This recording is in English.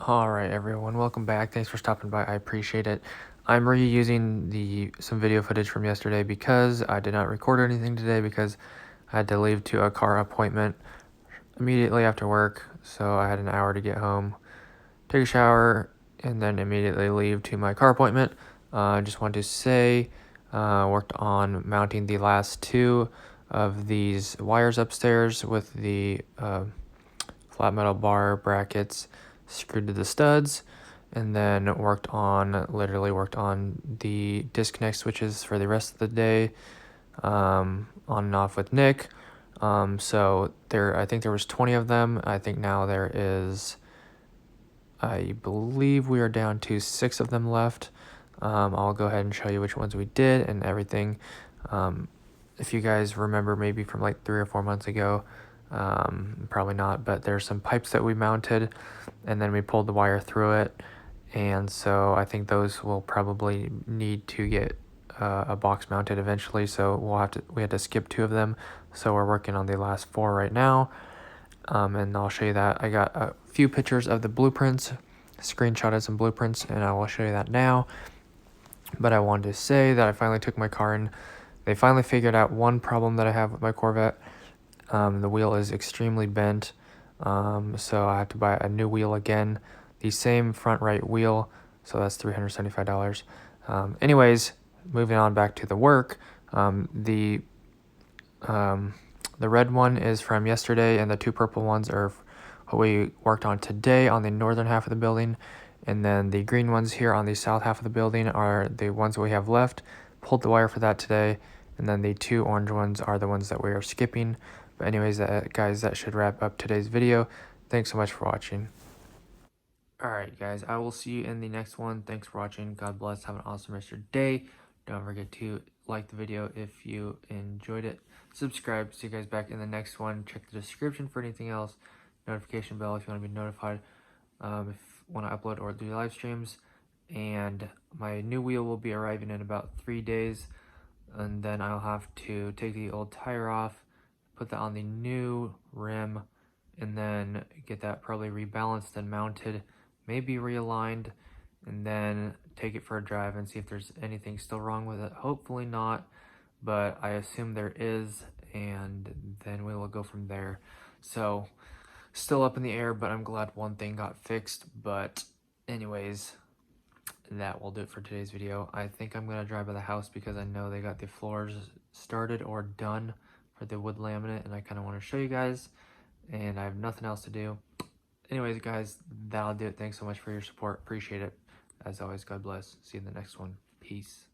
Alright everyone, welcome back. Thanks for stopping by. I appreciate it. I'm reusing some video footage from yesterday because I did not record anything today because I had to leave to a car appointment immediately after work. So I had an hour to get home, take a shower, and then immediately leave to my car appointment. I just wanted to say, worked on mounting the last two of these wires upstairs with the flat metal bar brackets screwed to the studs, and then literally worked on the disconnect switches for the rest of the day, on and off with Nick. So I think there was 20 of them. I think now I believe we are down to 6 of them left. I'll go ahead and show you which ones we did and everything. If you guys remember, maybe from like 3 or 4 months ago, probably not, but there's some pipes that we mounted and then we pulled the wire through it, and so I think those will probably need to get a box mounted eventually, so we had to skip 2 of them, so we're working on the last 4 right now. And I'll show you that. I got a few pictures of the blueprints, screenshotted some blueprints, and I will show you that now. But I wanted to say that I finally took my car in. They finally figured out one problem that I have with my Corvette. The wheel is extremely bent, so I have to buy a new wheel again. The same front right wheel, so that's $375. Anyways, moving on back to the work. The red one is from yesterday, and the 2 purple ones are what we worked on today on the northern half of the building. And then the green ones here on the south half of the building are the ones that we have left. Pulled the wire for that today. And then the 2 orange ones are the ones that we are skipping. But anyways, guys, that should wrap up today's video. Thanks so much for watching. Alright guys, I will see you in the next one. Thanks for watching. God bless. Have an awesome rest of your day. Don't forget to like the video if you enjoyed it. Subscribe. See you guys back in the next one. Check the description for anything else. Notification bell if you want to be notified if you want to upload or do live streams. And my new wheel will be arriving in about 3 days. And then I'll have to take the old tire off, put that on the new rim, and then get that probably rebalanced and mounted, maybe realigned, and then take it for a drive and see if there's anything still wrong with it. Hopefully not, but I assume there is, and then we will go from there. So still up in the air, but I'm glad one thing got fixed. But anyways, that will do it for today's video. I think I'm gonna drive by the house because I know they got the floors started or done for the wood laminate, and I kind of want to show you guys, and I have nothing else to do. Anyways, guys, that'll do it. Thanks so much for your support. Appreciate it. As always, God bless. See you in the next one. Peace.